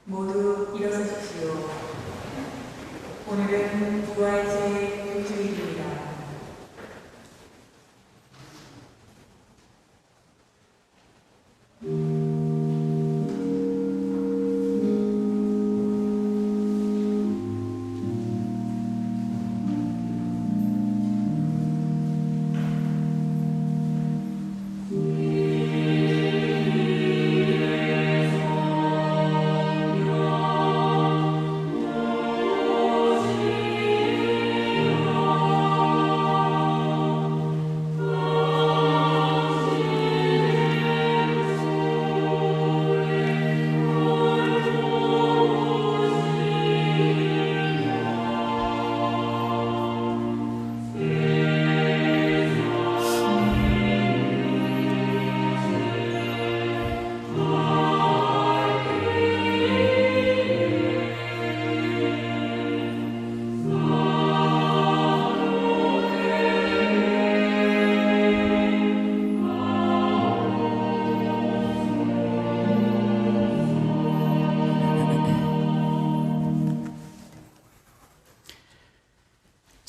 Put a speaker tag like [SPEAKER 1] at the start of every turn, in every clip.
[SPEAKER 1] 모두 일어서십시오. 오늘은 부활절 주일입니다.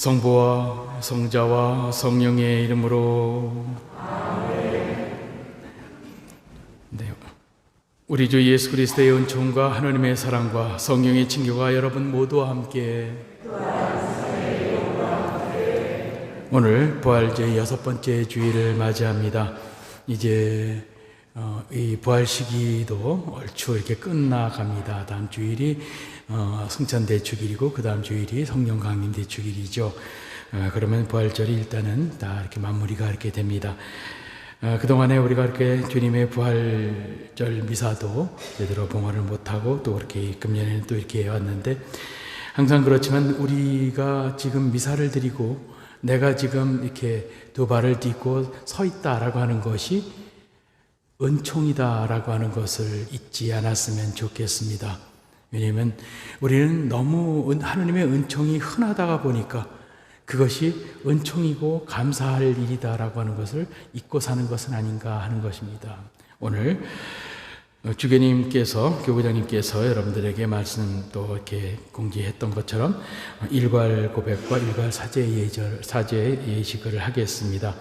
[SPEAKER 2] 성부와 성자와 성령의 이름으로 네, 우리 주 예수 그리스도의 은총과 하나님의 사랑과 성령의 친교가 여러분 모두와 함께 오늘 부활절 6번째 주일을 맞이합니다. 이제 이 부활 시기도 얼추 이렇게 끝나갑니다. 다음 주일이 승천대축일이고 그 다음 주일이 성령강림대축일이죠. 그러면 부활절이 일단은 다 이렇게 마무리가 이렇게 됩니다. 그동안에 우리가 이렇게 주님의 부활절 미사도 제대로 봉헌을 못하고 또 이렇게 금년에는 또 이렇게 해왔는데 항상 그렇지만 우리가 지금 미사를 드리고 내가 지금 이렇게 두 발을 딛고 서 있다라고 하는 것이 은총이다라고 하는 것을 잊지 않았으면 좋겠습니다. 왜냐하면 우리는 너무 하나님의 은총이 흔하다가 보니까 그것이 은총이고 감사할 일이다라고 하는 것을 잊고 사는 것은 아닌가 하는 것입니다. 오늘 주교님께서, 교구장님께서 여러분들에게 말씀 또 이렇게 공지했던 것처럼 일괄 고백과 일괄 사죄 예식을 하겠습니다.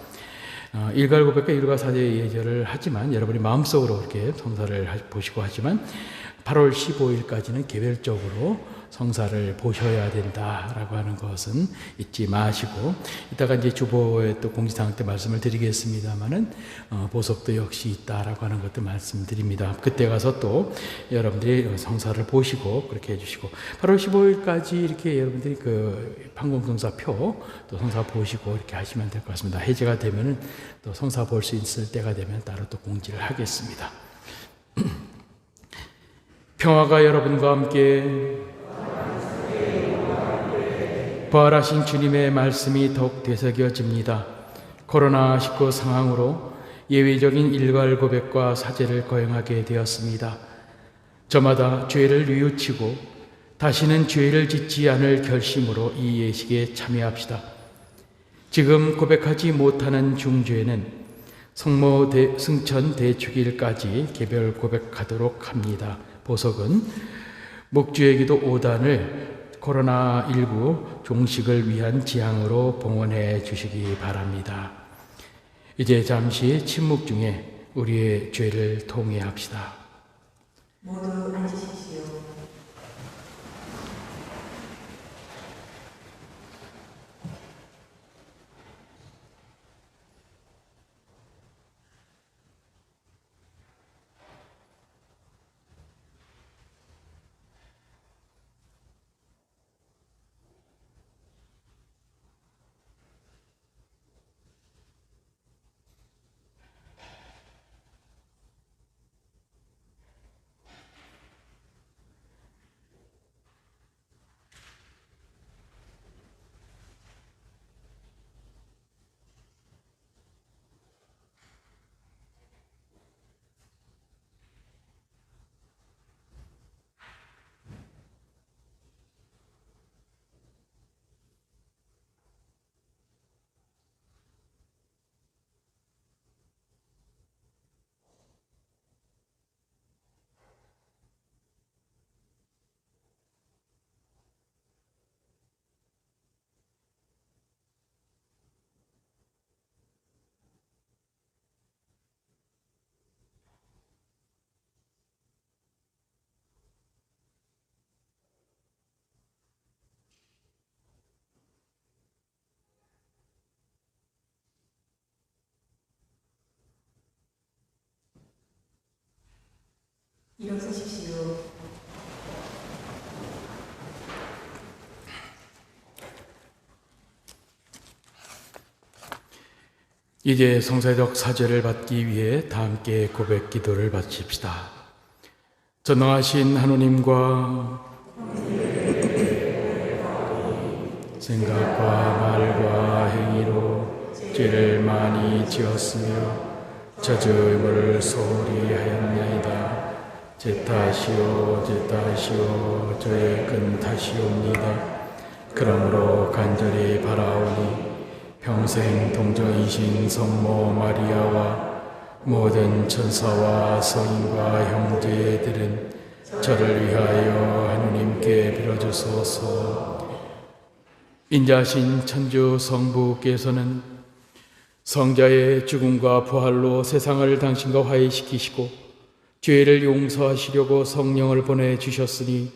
[SPEAKER 2] 일괄 고백과 일괄 사죄 예절을 하지만 여러분이 마음속으로 이렇게 성사를 보시고 하지만 8월 15일까지는 개별적으로 성사를 보셔야 된다라고 하는 것은 잊지 마시고 이따가 이제 주보에 또 공지사항 때 말씀을 드리겠습니다만은 보석도 역시 있다라고 하는 것도 말씀드립니다. 그때 가서 또 여러분들이 성사를 보시고 그렇게 해주시고 8월 15일까지 이렇게 여러분들이 그 판공성사표 또 성사 보시고 이렇게 하시면 될 것 같습니다. 해제가 되면은 또 성사 볼 수 있을 때가 되면 따로 또 공지를 하겠습니다. 평화가 여러분과 함께 부활하신 주님의 말씀이 더욱 되새겨집니다. 코로나19 상황으로 예외적인 일괄 고백과 사죄를 거행하게 되었습니다. 저마다 죄를 뉘우치고 다시는 죄를 짓지 않을 결심으로 이 예식에 참여합시다. 지금 고백하지 못하는 중죄는 성모 승천 대축일까지 개별 고백하도록 합니다. 보석은 목주의 기도 5단을 코로나19 종식을 위한 지향으로 봉헌해 주시기 바랍니다. 이제 잠시 침묵 중에 우리의 죄를 통회합시다.
[SPEAKER 1] 모두 앉으십시오. 일어서십시오.
[SPEAKER 2] 이제 성사적 사죄를 받기 위해 다 함께 고백 기도를 바칩시다. 전능하신 하느님과 생각과 말과 행위로 죄를 많이 지었으며 자주 의무를 소홀히 하였나이다. 제 탓이요 제 탓이요 저의 큰 탓이옵니다. 그러므로 간절히 바라오니 평생 동정이신 성모 마리아와 모든 천사와 성인과 형제들은 저를 위하여 하느님께 빌어주소서. 인자하신 천주 성부께서는 성자의 죽음과 부활로 세상을 당신과 화해시키시고 죄를 용서하시려고 성령을 보내주셨으니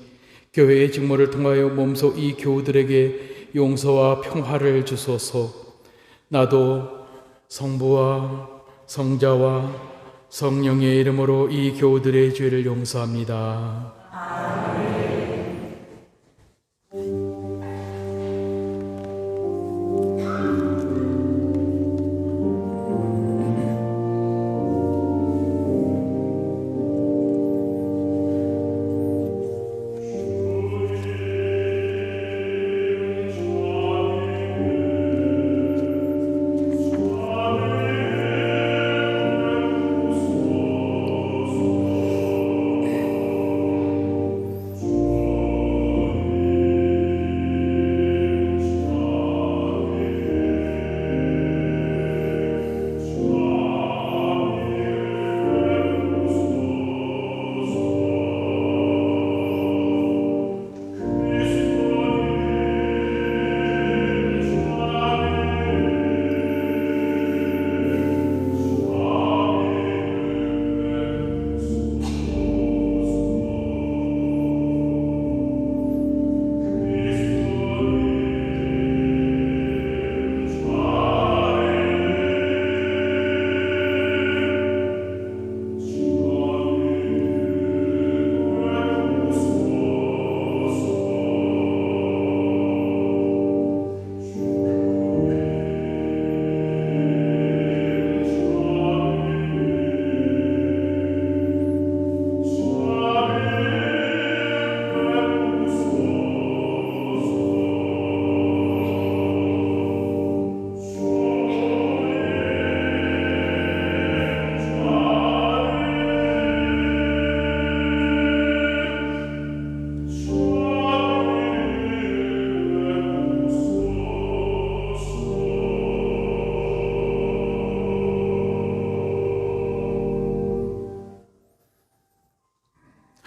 [SPEAKER 2] 교회의 직무를 통하여 몸소 이 교우들에게 용서와 평화를 주소서. 나도 성부와 성자와 성령의 이름으로 이 교우들의 죄를 용서합니다.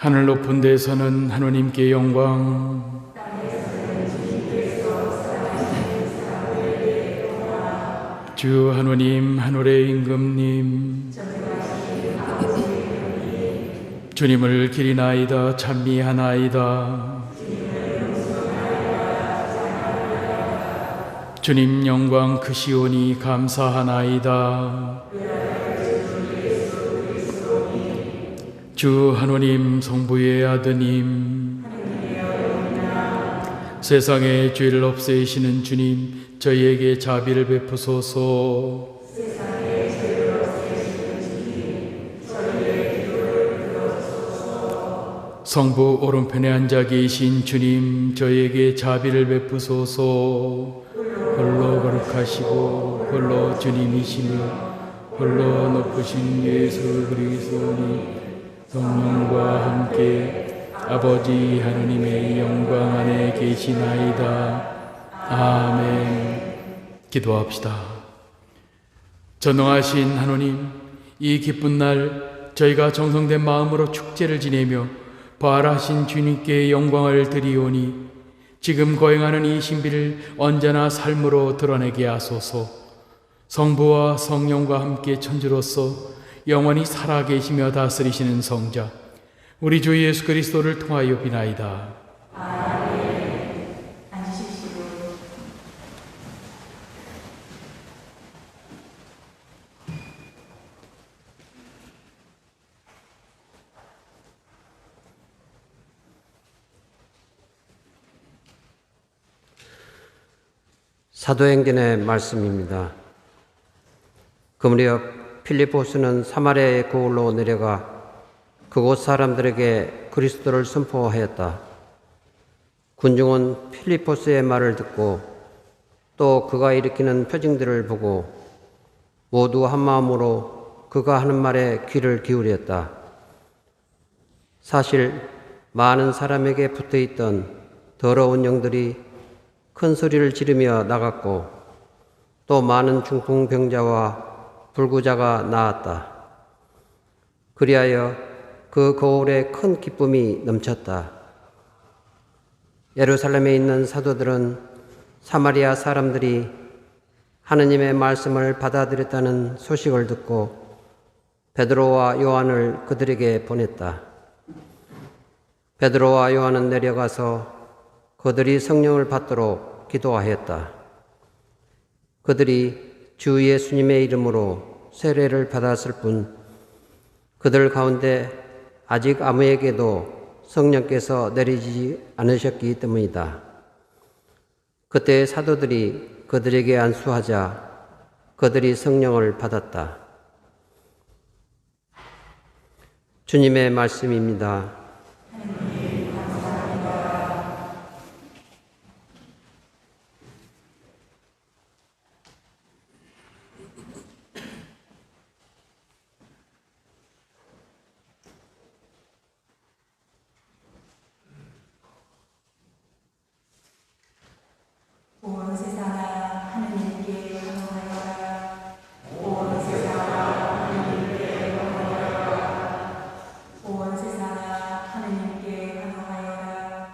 [SPEAKER 2] 하늘 높은 데서는 하느님께 영광, 주 하느님 하늘의 임금님, 주님을 기리나이다 찬미하나이다. 주님 영광 크시오니 감사하나이다. 주 하느님 성부의 아드님, 세상의 죄를 없애시는 주님, 저희에게 자비를 베푸소서. 성부 오른편에 앉아 계신 주님, 저희에게 자비를 베푸소서. 홀로 거룩하시고 홀로 주님이시며 홀로 높으신 예수 그리스도니 성령과 함께 아버지 하느님의 영광 안에 계시나이다. 아멘. 기도합시다. 전능하신 하느님, 이 기쁜 날 저희가 정성된 마음으로 축제를 지내며 부활하신 주님께 영광을 드리오니 지금 거행하는 이 신비를 언제나 삶으로 드러내게 하소서. 성부와 성령과 함께 천주로서 영원히 살아계시며 다스리시는 성자 우리 주 예수 그리스도를 통하여 비나이다.
[SPEAKER 1] 아멘. 앉으십시오.
[SPEAKER 3] 사도행전의 말씀입니다. 그 무렵 필리포스는 사마리아의 고을로 내려가 그곳 사람들에게 그리스도를 선포하였다. 군중은 필리포스의 말을 듣고 또 그가 일으키는 표징들을 보고 모두 한마음으로 그가 하는 말에 귀를 기울였다. 사실 많은 사람에게 붙어있던 더러운 영들이 큰 소리를 지르며 나갔고 또 많은 중풍병자와 불구자가 나았다. 그리하여 그 거울에 큰 기쁨이 넘쳤다. 예루살렘에 있는 사도들은 사마리아 사람들이 하느님의 말씀을 받아들였다는 소식을 듣고 베드로와 요한을 그들에게 보냈다. 베드로와 요한은 내려가서 그들이 성령을 받도록 기도하였다. 그들이 주 예수님의 이름으로 세례를 받았을 뿐 그들 가운데 아직 아무에게도 성령께서 내리지 않으셨기 때문이다. 그때 사도들이 그들에게 안수하자 그들이 성령을 받았다. 주님의 말씀입니다.
[SPEAKER 1] 온 세상아 하느님께 감사하여라. 온 세상아 하느님께 감사하여라. 온 세상아 하느님께 감사하여라.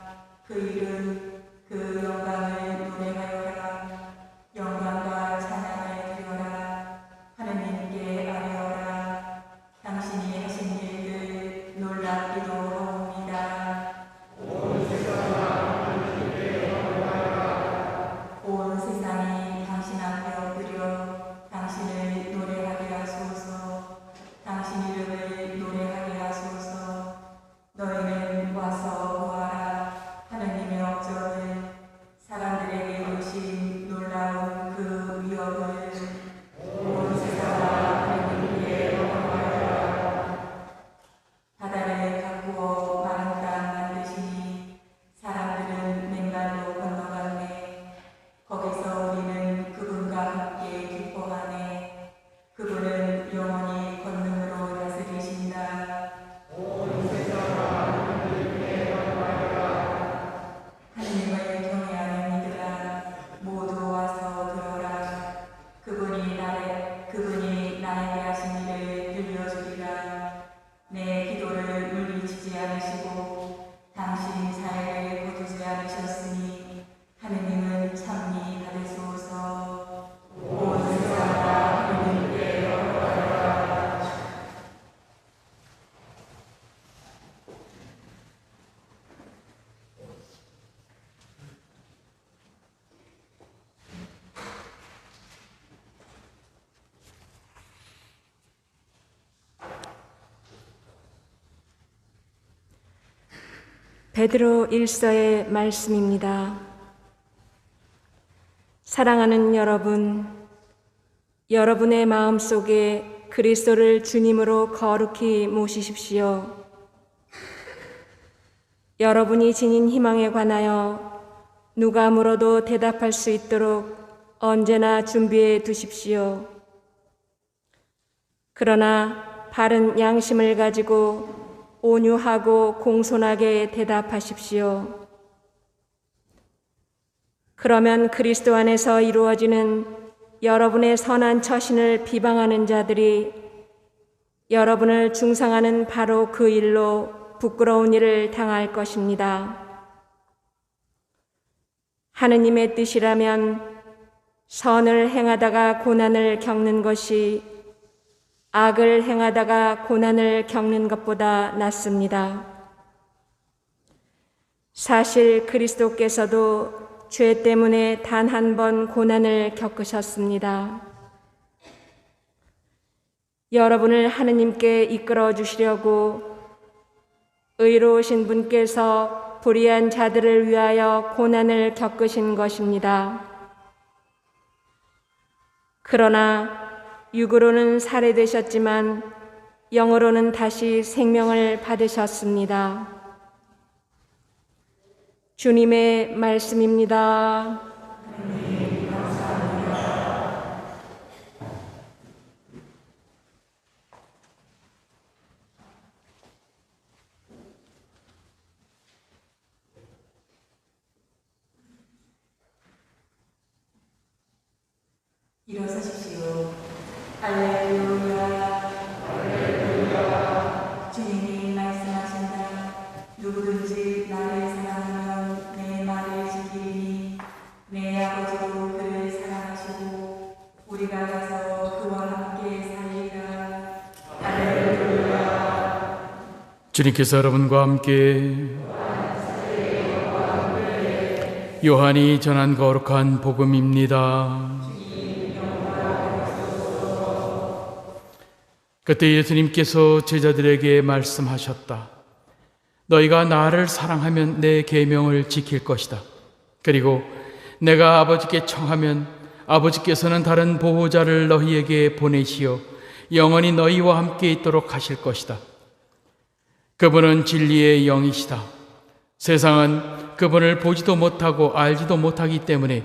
[SPEAKER 1] 그 이름 그 영광을 노래하여라. 영광과 찬양을 드려라. 하느님께 아뢰어라. 당신이 하신 일들 놀랍기도 하옵니다. 온 세상이 당신 앞에 엎드려 당신을 노래하게 하소서. 당신 이름을 노래하게 하소서. 너희는 와서 보아라. 하느님의 업적을 사람들에게 이루신 놀라운 그 위엄을. 온 세상아 하느님께 영광하여라. 바다를 가꾸어 마른 땅 만드시니 사람들은 맨발로 건너갔네. 거기서 우리는 그분과 함께 기뻐하네. 그분은 영원히 권능으로 다스리신다. 온 세상아 하느님께 영광하여라. 하느님을 경외하는 이들아 모두 와서 들어라. 그분이 나에게 하신 일을 들려주리라. 내 기도를 물리치지 않으시고 당신 사회를 거두지 않으셨으니 하느님은 찬미 받으소서. 온 세상아 하느님께 영광하여라.
[SPEAKER 4] 베드로 1서의 말씀입니다. 사랑하는 여러분, 여러분의 마음속에 그리스도를 주님으로 거룩히 모시십시오. 여러분이 지닌 희망에 관하여 누가 물어도 대답할 수 있도록 언제나 준비해 두십시오. 그러나 바른 양심을 가지고 온유하고 공손하게 대답하십시오. 그러면 그리스도 안에서 이루어지는 여러분의 선한 처신을 비방하는 자들이 여러분을 중상하는 바로 그 일로 부끄러운 일을 당할 것입니다. 하느님의 뜻이라면 선을 행하다가 고난을 겪는 것이 악을 행하다가 고난을 겪는 것보다 낫습니다. 사실 그리스도께서도 죄 때문에 단 한 번 고난을 겪으셨습니다. 여러분을 하느님께 이끌어 주시려고 의로우신 분께서 불의한 자들을 위하여 고난을 겪으신 것입니다. 그러나 육으로는 살해되셨지만 영으로는 다시 생명을 받으셨습니다. 주님의 말씀입니다.
[SPEAKER 1] 일어서십시오. 할렐루야. 할렐루야. 주님이 말씀하신다. 누구든지 나를 사랑하면 내 말을 지키리니 내 아버지도 그를 사랑하시고 우리가 가서 그와 함께 살리라. 할렐루야.
[SPEAKER 2] 주님께서 여러분과 함께 요한이 전한 거룩한 복음입니다. 그때 예수님께서 제자들에게 말씀하셨다. 너희가 나를 사랑하면 내 계명을 지킬 것이다. 그리고 내가 아버지께 청하면 아버지께서는 다른 보호자를 너희에게 보내시어 영원히 너희와 함께 있도록 하실 것이다. 그분은 진리의 영이시다. 세상은 그분을 보지도 못하고 알지도 못하기 때문에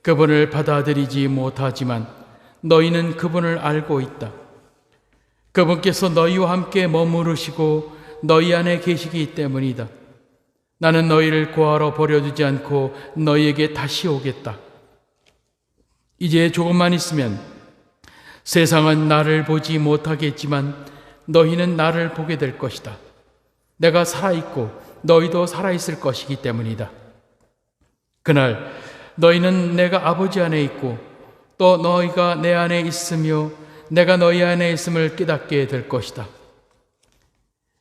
[SPEAKER 2] 그분을 받아들이지 못하지만 너희는 그분을 알고 있다. 그분께서 너희와 함께 머무르시고 너희 안에 계시기 때문이다. 나는 너희를 고아로 버려두지 않고 너희에게 다시 오겠다. 이제 조금만 있으면 세상은 나를 보지 못하겠지만 너희는 나를 보게 될 것이다. 내가 살아있고 너희도 살아있을 것이기 때문이다. 그날 너희는 내가 아버지 안에 있고 또 너희가 내 안에 있으며 내가 너희 안에 있음을 깨닫게 될 것이다.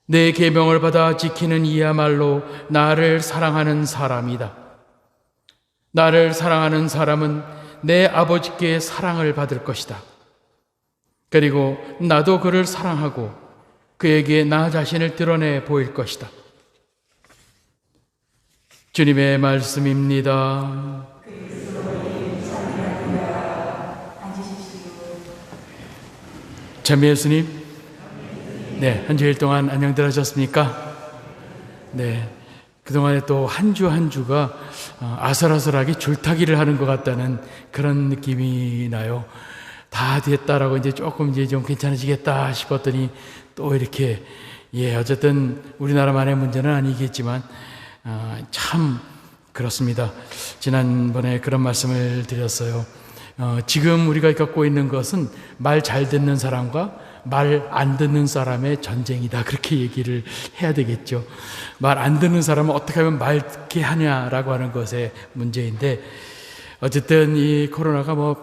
[SPEAKER 2] 내 계명을 받아 지키는 이야말로 나를 사랑하는 사람이다. 나를 사랑하는 사람은 내 아버지께 사랑을 받을 것이다. 그리고 나도 그를 사랑하고 그에게 나 자신을 드러내 보일 것이다. 주님의 말씀입니다. 참 예수님, 네, 한 주일 동안 안녕들 하셨습니까? 네, 그동안에 또 한 주 한 주가 아슬아슬하게 줄타기를 하는 것 같다는 그런 느낌이 나요. 다 됐다라고 이제 조금 이제 좀 괜찮아지겠다 싶었더니 또 이렇게, 어쨌든 우리나라만의 문제는 아니겠지만 참 그렇습니다. 지난번에 그런 말씀을 드렸어요. 지금 우리가 겪고 있는 것은 말 잘 듣는 사람과 말 안 듣는 사람의 전쟁이다. 그렇게 얘기를 해야 되겠죠. 말 안 듣는 사람은 어떻게 하면 말 듣게 하냐라고 하는 것의 문제인데, 어쨌든 이 코로나가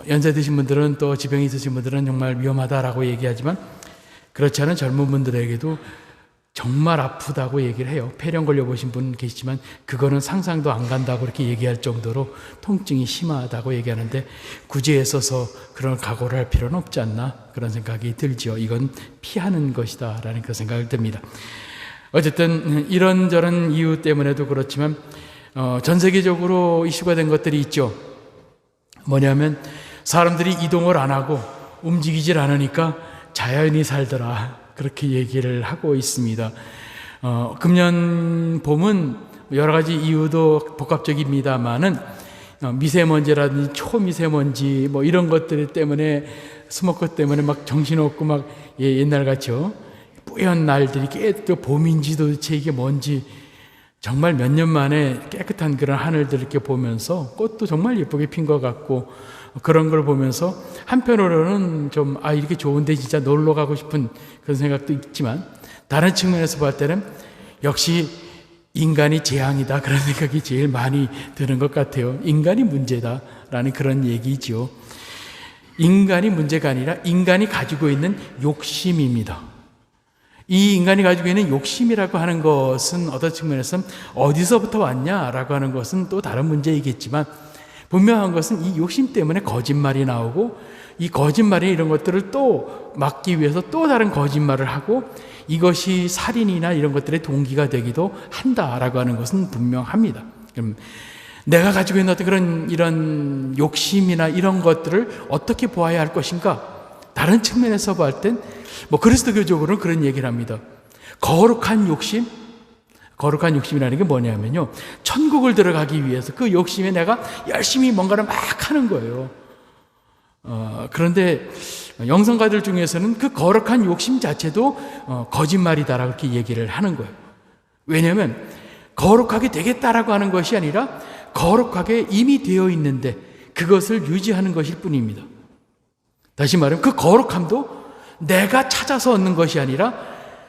[SPEAKER 2] 연세 드신 분들은 또 지병이 있으신 분들은 정말 위험하다라고 얘기하지만 그렇지 않은 젊은 분들에게도 정말 아프다고 얘기를 해요. 폐렴 걸려보신 분 계시지만 그거는 상상도 안 간다고 그렇게 얘기할 정도로 통증이 심하다고 얘기하는데 굳이 애써서 그런 각오를 할 필요는 없지 않나 그런 생각이 들지요. 이건 피하는 것이다 라는 그런 생각이 듭니다. 어쨌든 이런저런 이유 때문에도 그렇지만 전 세계적으로 이슈가 된 것들이 있죠. 뭐냐면 사람들이 이동을 안 하고 움직이질 않으니까 자연히 살더라. 그렇게 얘기를 하고 있습니다. 금년 봄은 여러 가지 이유도 복합적입니다만은 미세먼지라든지 초미세먼지 이런 것들 때문에 스모크 때문에 막 정신없고 막 옛날 같죠. 뿌연 날들이 또 봄인지 도대체 이게 뭔지 정말 몇 년 만에 깨끗한 그런 하늘들 이렇게 보면서 꽃도 정말 예쁘게 핀 것 같고 그런 걸 보면서 한편으로는 좀 이렇게 좋은데 진짜 놀러 가고 싶은 그런 생각도 있지만 다른 측면에서 볼 때는 역시 인간이 재앙이다 그런 생각이 제일 많이 드는 것 같아요. 인간이 문제다라는 그런 얘기죠. 인간이 문제가 아니라 인간이 가지고 있는 욕심입니다. 이 인간이 가지고 있는 욕심이라고 하는 것은 어떤 측면에서는 어디서부터 왔냐라고 하는 것은 또 다른 문제이겠지만 분명한 것은 이 욕심 때문에 거짓말이 나오고 이 거짓말이 이런 것들을 또 막기 위해서 또 다른 거짓말을 하고 이것이 살인이나 이런 것들의 동기가 되기도 한다라고 하는 것은 분명합니다. 그럼 내가 가지고 있는 어떤 이런 욕심이나 이런 것들을 어떻게 보아야 할 것인가? 다른 측면에서 볼 땐 그리스도교적으로는 그런 얘기를 합니다. 거룩한 욕심이라는 게 뭐냐면요, 천국을 들어가기 위해서 그 욕심에 내가 열심히 뭔가를 막 하는 거예요. 그런데 영성가들 중에서는 그 거룩한 욕심 자체도 거짓말이다라고 이렇게 얘기를 하는 거예요. 왜냐하면 거룩하게 되겠다라고 하는 것이 아니라 거룩하게 이미 되어 있는데 그것을 유지하는 것일 뿐입니다. 다시 말하면 그 거룩함도 내가 찾아서 얻는 것이 아니라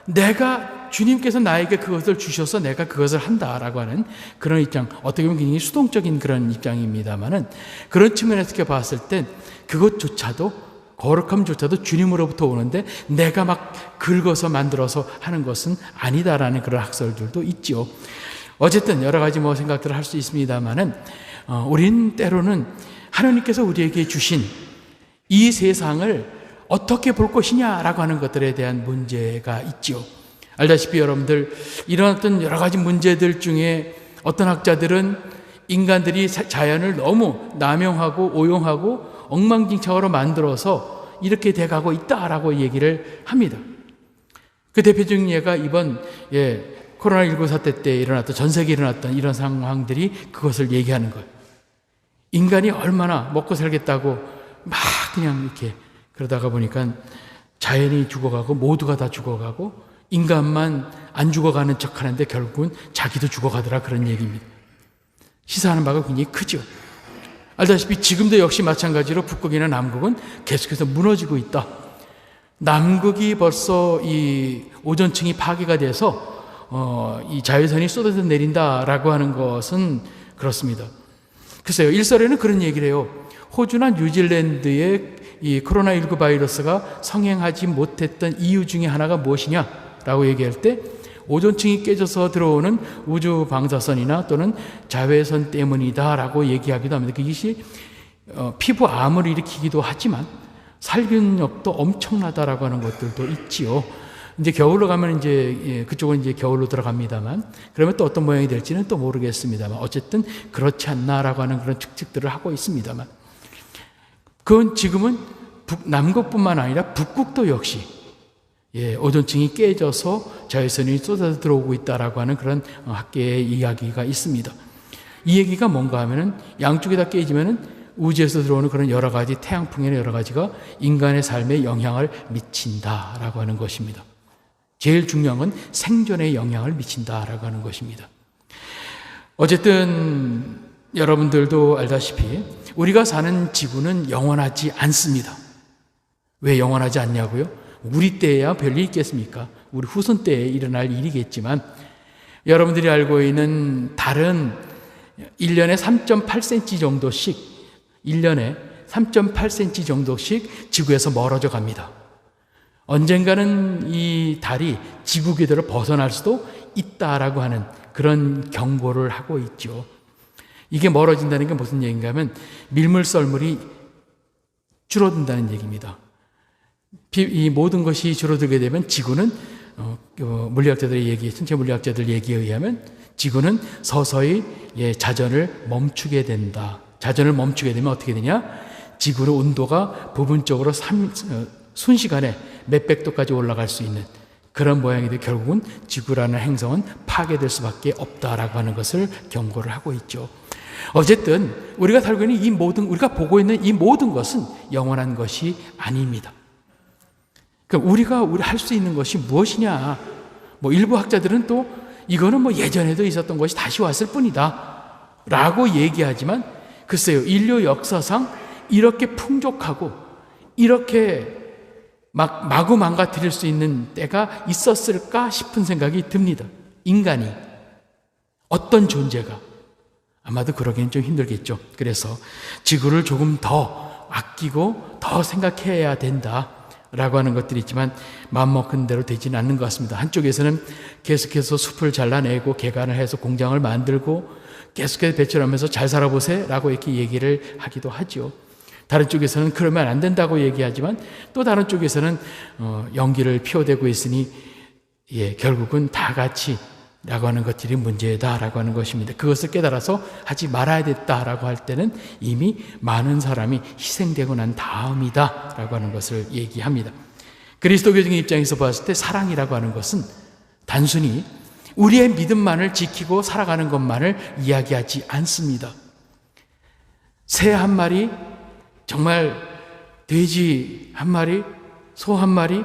[SPEAKER 2] 내가 주님께서 나에게 그것을 주셔서 내가 그것을 한다라고 하는 그런 입장, 어떻게 보면 굉장히 수동적인 그런 입장입니다만은, 그런 측면에서 이렇게 봤을 땐 그것조차도, 거룩함조차도 주님으로부터 오는데 내가 막 긁어서 만들어서 하는 것은 아니다라는 그런 학설들도 있죠. 어쨌든 여러 가지 생각들을 할 수 있습니다만은, 우린 때로는 하나님께서 우리에게 주신 이 세상을 어떻게 볼 것이냐라고 하는 것들에 대한 문제가 있죠. 알다시피 여러분들, 이런 어떤 여러 가지 문제들 중에 어떤 학자들은 인간들이 자연을 너무 남용하고 오용하고 엉망진창으로 만들어서 이렇게 돼가고 있다라고 얘기를 합니다. 그 대표적인 예가 이번 코로나19 사태 때 일어났던, 전 세계에 일어났던 이런 상황들이 그것을 얘기하는 거예요. 인간이 얼마나 먹고 살겠다고 막 그냥 이렇게 그러다가 보니까 자연이 죽어가고 모두가 다 죽어가고 인간만 안 죽어가는 척 하는데 결국은 자기도 죽어가더라, 그런 얘기입니다. 시사하는 바가 굉장히 크죠. 알다시피 지금도 역시 마찬가지로 북극이나 남극은 계속해서 무너지고 있다. 남극이 벌써 이 오존층이 파괴가 돼서 이 자외선이 쏟아져 내린다라고 하는 것은 그렇습니다. 글쎄요, 일설에는 그런 얘기를 해요. 호주나 뉴질랜드의 이 코로나19 바이러스가 성행하지 못했던 이유 중에 하나가 무엇이냐라고 얘기할 때 오존층이 깨져서 들어오는 우주 방사선이나 또는 자외선 때문이다라고 얘기하기도 합니다. 그것이 피부암을 일으키기도 하지만 살균력도 엄청나다라고 하는 것들도 있지요. 이제 겨울로 가면 그쪽은 이제 겨울로 들어갑니다만, 그러면 또 어떤 모양이 될지는 또 모르겠습니다만, 어쨌든 그렇지 않나라고 하는 그런 측측들을 하고 있습니다만, 그건 지금은 남극뿐만 아니라 북극도 역시 오존층이 깨져서 자외선이 쏟아져 들어오고 있다라고 하는 그런 학계의 이야기가 있습니다. 이 얘기가 뭔가 하면은 양쪽이 다 깨지면은 우주에서 들어오는 그런 여러 가지 태양풍이나 여러 가지가 인간의 삶에 영향을 미친다라고 하는 것입니다. 제일 중요한 건 생존에 영향을 미친다라고 하는 것입니다. 어쨌든 여러분들도 알다시피 우리가 사는 지구는 영원하지 않습니다. 왜 영원하지 않냐고요? 우리 때야 별일 있겠습니까? 우리 후손 때에 일어날 일이겠지만, 여러분들이 알고 있는 달은 1년에 3.8cm 정도씩, 1년에 3.8cm 정도씩 지구에서 멀어져 갑니다. 언젠가는 이 달이 지구 궤도를 벗어날 수도 있다라고 하는 그런 경고를 하고 있죠. 이게 멀어진다는 게 무슨 얘기인가 하면 밀물 썰물이 줄어든다는 얘기입니다. 이 모든 것이 줄어들게 되면 지구는 물리학자들의 얘기, 천체 물리학자들 얘기에 의하면 지구는 서서히 자전을 멈추게 된다. 자전을 멈추게 되면 어떻게 되냐? 지구의 온도가 부분적으로 순식간에 몇백 도까지 올라갈 수 있는 그런 모양이 돼 결국은 지구라는 행성은 파괴될 수밖에 없다라고 하는 것을 경고를 하고 있죠. 어쨌든 우리가 살고 있는 이 모든, 우리가 보고 있는 이 모든 것은 영원한 것이 아닙니다. 그러니까 우리가 할 수 있는 것이 무엇이냐? 일부 학자들은 또 이거는 예전에도 있었던 것이 다시 왔을 뿐이다 라고 얘기하지만, 글쎄요, 인류 역사상 이렇게 풍족하고 이렇게 마구 망가뜨릴 수 있는 때가 있었을까 싶은 생각이 듭니다. 인간이, 어떤 존재가. 아마도 그러기엔 좀 힘들겠죠. 그래서 지구를 조금 더 아끼고 더 생각해야 된다라고 하는 것들이 있지만 마음먹은 대로 되지는 않는 것 같습니다. 한쪽에서는 계속해서 숲을 잘라내고 개간을 해서 공장을 만들고 계속해서 배출하면서 잘 살아보세요라고 이렇게 얘기를 하기도 하죠. 다른 쪽에서는 그러면 안 된다고 얘기하지만 또 다른 쪽에서는 연기를 피워대고 있으니 결국은 다 같이 라고 하는 것들이 문제다라고 하는 것입니다. 그것을 깨달아서 하지 말아야 됐다라고 할 때는 이미 많은 사람이 희생되고 난 다음이다라고 하는 것을 얘기합니다. 그리스도교적인 입장에서 봤을 때 사랑이라고 하는 것은 단순히 우리의 믿음만을 지키고 살아가는 것만을 이야기하지 않습니다. 새 한 마리, 정말 돼지 한 마리, 소 한 마리,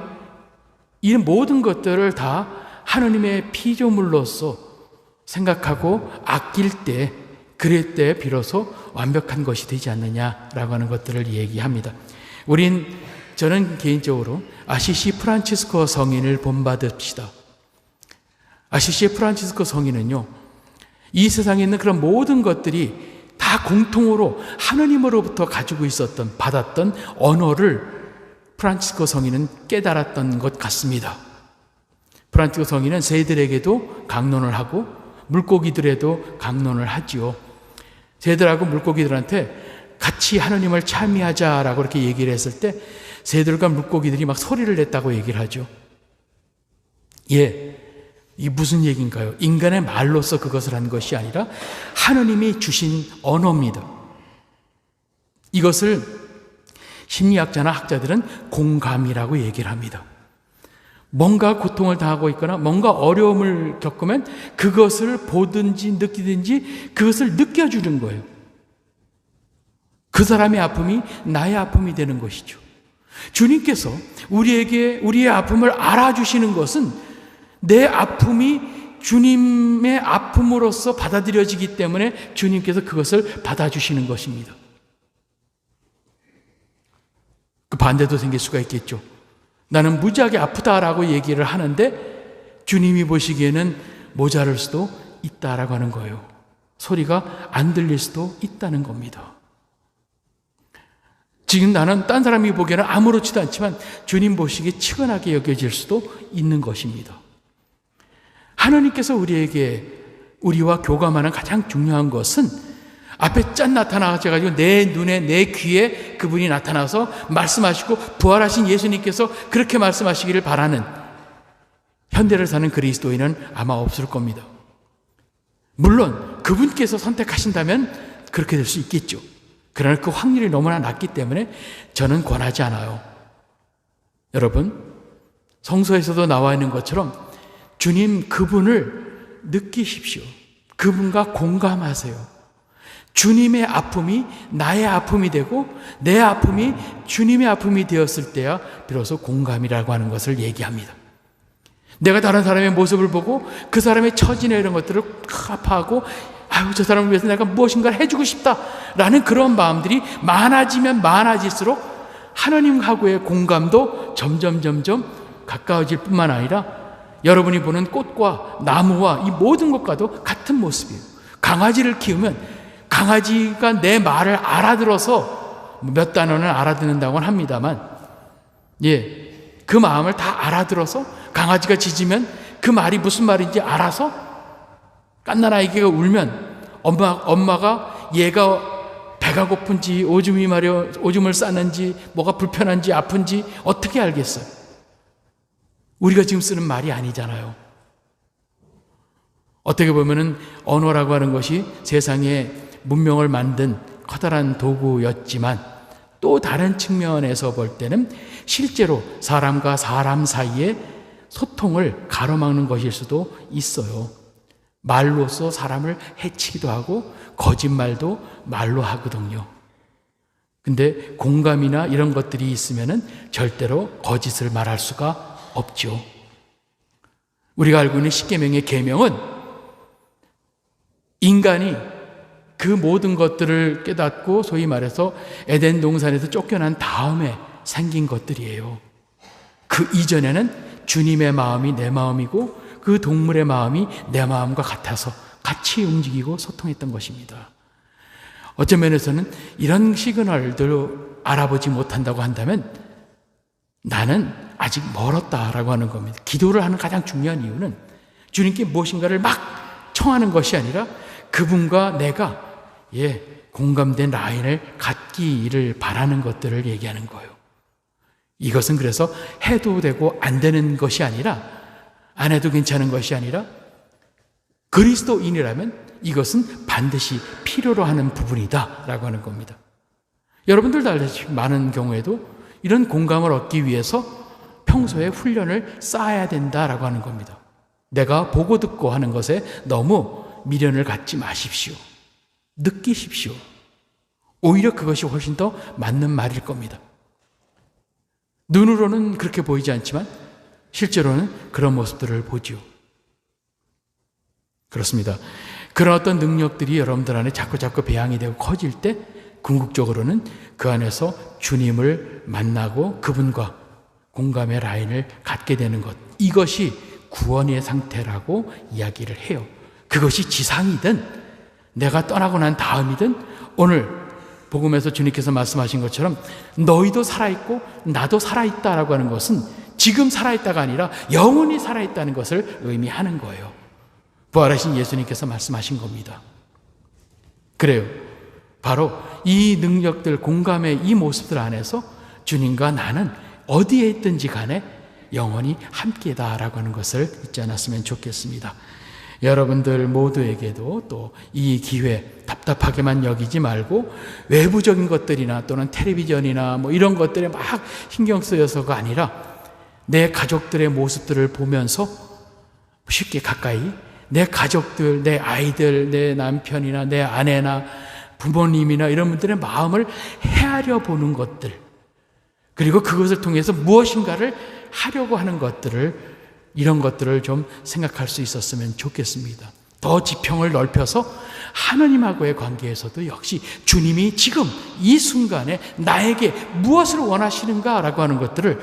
[SPEAKER 2] 이 모든 것들을 다 하느님의 피조물로서 생각하고 아낄 때, 그럴 때 비로소 완벽한 것이 되지 않느냐라고 하는 것들을 얘기합니다. 저는 개인적으로 아시시 프란치스코 성인을 본받읍시다. 아시시 프란치스코 성인은요, 이 세상에 있는 그런 모든 것들이 다 공통으로 하느님으로부터 가지고 있었던, 받았던 언어를 프란치스코 성인은 깨달았던 것 같습니다. 프란치스코 성인은 새들에게도 강론을 하고 물고기들에도 강론을 하지요. 새들하고 물고기들한테 같이 하느님을 찬미하자라고 이렇게 얘기를 했을 때 새들과 물고기들이 막 소리를 냈다고 얘기를 하죠. 예, 이게 무슨 얘기인가요? 인간의 말로서 그것을 한 것이 아니라 하느님이 주신 언어입니다. 이것을 심리학자나 학자들은 공감이라고 얘기를 합니다. 뭔가 고통을 당하고 있거나 뭔가 어려움을 겪으면 그것을 보든지 느끼든지 그것을 느껴주는 거예요. 그 사람의 아픔이 나의 아픔이 되는 것이죠. 주님께서 우리에게 우리의 아픔을 알아주시는 것은 내 아픔이 주님의 아픔으로서 받아들여지기 때문에 주님께서 그것을 받아주시는 것입니다. 그 반대도 생길 수가 있겠죠. 나는 무지하게 아프다라고 얘기를 하는데 주님이 보시기에는 모자랄 수도 있다라고 하는 거예요. 소리가 안 들릴 수도 있다는 겁니다. 지금 나는 딴 사람이 보기에는 아무렇지도 않지만 주님 보시기에 측은하게 여겨질 수도 있는 것입니다. 하나님께서 우리와 교감하는 가장 중요한 것은 앞에 짠 나타나가지고 내 눈에 내 귀에 그분이 나타나서 말씀하시고 부활하신 예수님께서 그렇게 말씀하시기를 바라는 현대를 사는 그리스도인은 아마 없을 겁니다. 물론 그분께서 선택하신다면 그렇게 될 수 있겠죠. 그러나 그 확률이 너무나 낮기 때문에 저는 권하지 않아요. 여러분, 성서에서도 나와 있는 것처럼 주님 그분을 느끼십시오. 그분과 공감하세요. 주님의 아픔이 나의 아픔이 되고 내 아픔이 주님의 아픔이 되었을 때야 비로소 공감이라고 하는 것을 얘기합니다. 내가 다른 사람의 모습을 보고 그 사람의 처지나 이런 것들을 아파하고 아유 저 사람을 위해서 내가 무엇인가를 해주고 싶다라는 그런 마음들이 많아지면 많아질수록 하나님하고의 공감도 점점 가까워질 뿐만 아니라 여러분이 보는 꽃과 나무와 이 모든 것과도 같은 모습이에요. 강아지를 키우면 강아지가 내 말을 알아들어서 몇 단어는 알아듣는다고는 합니다만, 그 마음을 다 알아들어서 강아지가 짖으면 그 말이 무슨 말인지 알아서 갓난 아이가 울면 엄마가 얘가 배가 고픈지 오줌을 싸는지 뭐가 불편한지 아픈지 어떻게 알겠어요? 우리가 지금 쓰는 말이 아니잖아요. 어떻게 보면은 언어라고 하는 것이 세상에 문명을 만든 커다란 도구였지만 또 다른 측면에서 볼 때는 실제로 사람과 사람 사이에 소통을 가로막는 것일 수도 있어요. 말로써 사람을 해치기도 하고 거짓말도 말로 하거든요. 근데 공감이나 이런 것들이 있으면은 절대로 거짓을 말할 수가 없죠. 우리가 알고 있는 십계명의 계명은 인간이 그 모든 것들을 깨닫고 소위 말해서 에덴 동산에서 쫓겨난 다음에 생긴 것들이에요. 그 이전에는 주님의 마음이 내 마음이고 그 동물의 마음이 내 마음과 같아서 같이 움직이고 소통했던 것입니다. 어떤 면에서는 이런 시그널들을 알아보지 못한다고 한다면 나는 아직 멀었다라고 하는 겁니다. 기도를 하는 가장 중요한 이유는 주님께 무엇인가를 막 청하는 것이 아니라 그분과 내가 공감된 라인을 갖기를 바라는 것들을 얘기하는 거예요. 이것은 그래서 해도 되고 안 되는 것이 아니라 안 해도 괜찮은 것이 아니라 그리스도인이라면 이것은 반드시 필요로 하는 부분이다 라고 하는 겁니다. 여러분들도 알다시피 많은 경우에도 이런 공감을 얻기 위해서 평소에 훈련을 쌓아야 된다라고 하는 겁니다. 내가 보고 듣고 하는 것에 너무 미련을 갖지 마십시오. 느끼십시오. 오히려 그것이 훨씬 더 맞는 말일 겁니다. 눈으로는 그렇게 보이지 않지만 실제로는 그런 모습들을 보지요. 그렇습니다. 그런 어떤 능력들이 여러분들 안에 자꾸 배양이 되고 커질 때 궁극적으로는 그 안에서 주님을 만나고 그분과 공감의 라인을 갖게 되는 것, 이것이 구원의 상태라고 이야기를 해요. 그것이 지상이든 내가 떠나고 난 다음이든 오늘 복음에서 주님께서 말씀하신 것처럼 너희도 살아있고 나도 살아있다라고 하는 것은 지금 살아있다가 아니라 영원히 살아있다는 것을 의미하는 거예요. 부활하신 예수님께서 말씀하신 겁니다. 그래요. 바로 이 능력들, 공감의 이 모습들 안에서 주님과 나는 어디에 있든지 간에 영원히 함께다라고 하는 것을 잊지 않았으면 좋겠습니다. 여러분들 모두에게도 또 이 기회 답답하게만 여기지 말고 외부적인 것들이나 또는 텔레비전이나 뭐 이런 것들에 막 신경 쓰여서가 아니라 내 가족들의 모습들을 보면서 쉽게 가까이 내 가족들, 내 아이들, 내 남편이나 내 아내나 부모님이나 이런 분들의 마음을 헤아려 보는 것들, 그리고 그것을 통해서 무엇인가를 하려고 하는 것들을, 이런 것들을 좀 생각할 수 있었으면 좋겠습니다. 더 지평을 넓혀서 하느님하고의 관계에서도 역시 주님이 지금 이 순간에 나에게 무엇을 원하시는가라고 하는 것들을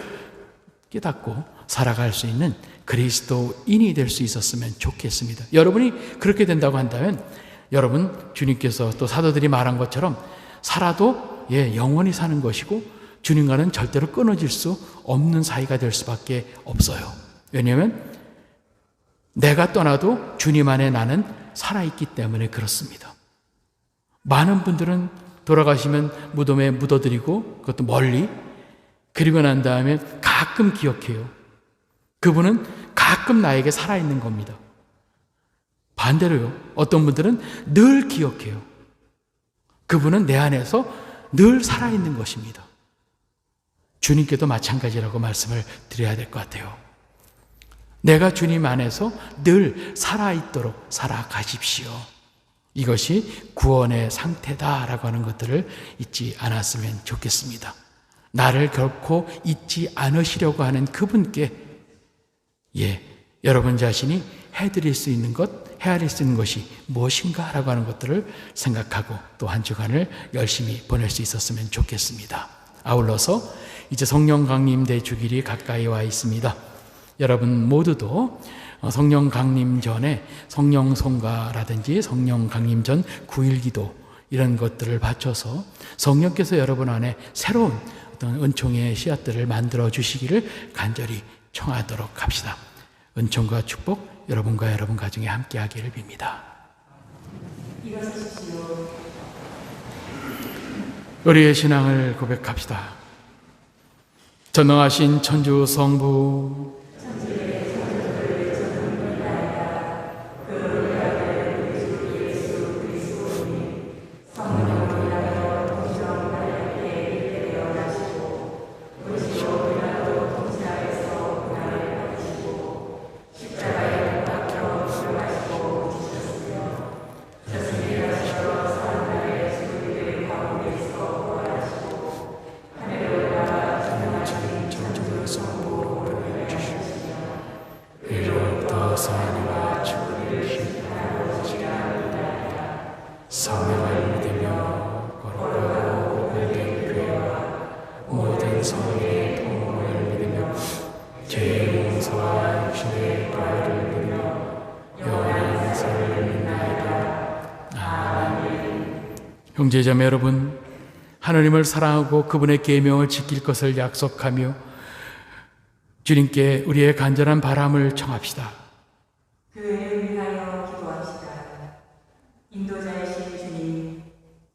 [SPEAKER 2] 깨닫고 살아갈 수 있는 그리스도인이 될 수 있었으면 좋겠습니다. 여러분이 그렇게 된다고 한다면 여러분, 주님께서 또 사도들이 말한 것처럼 살아도 영원히 사는 것이고 주님과는 절대로 끊어질 수 없는 사이가 될 수밖에 없어요. 왜냐하면 내가 떠나도 주님 안에 나는 살아있기 때문에 그렇습니다. 많은 분들은 돌아가시면 무덤에 묻어드리고 그것도 멀리, 그리고 난 다음에 가끔 기억해요. 그분은 가끔 나에게 살아있는 겁니다. 반대로요, 어떤 분들은 늘 기억해요. 그분은 내 안에서 늘 살아있는 것입니다. 주님께도 마찬가지라고 말씀을 드려야 될 것 같아요. 내가 주님 안에서 늘 살아있도록 살아가십시오. 이것이 구원의 상태다라고 하는 것들을 잊지 않았으면 좋겠습니다. 나를 결코 잊지 않으시려고 하는 그분께 여러분 자신이 해드릴 수 있는 것, 헤아릴 수 있는 것이 무엇인가라고 하는 것들을 생각하고 또 한 주간을 열심히 보낼 수 있었으면 좋겠습니다. 아울러서 이제 성령 강림 대주길이 가까이 와 있습니다. 여러분 모두도 성령 강림 전에 성령 성가라든지 성령 강림 전 9일 기도 이런 것들을 바쳐서 성령께서 여러분 안에 새로운 어떤 은총의 씨앗들을 만들어 주시기를 간절히 청하도록 합시다. 은총과 축복 여러분과 여러분 가정에 함께 하기를 빕니다.
[SPEAKER 1] 일어서십시오.
[SPEAKER 2] 우리의 신앙을 고백합시다. 전능하신 천주 성부, 성령을 믿으며 거룩하고 복된 교회와 모든 성인의 통곡을 믿으며 죄의 용서와 육신의 부활을 믿으며 영원한 생을 믿나이다. 아멘. 형제자매 여러분, 하나님을 사랑하고 그분의 계명을 지킬 것을 약속하며 주님께 우리의 간절한 바람을 청합시다.
[SPEAKER 1] 교회를 위하여 기도합시다. 인도자이신 주님,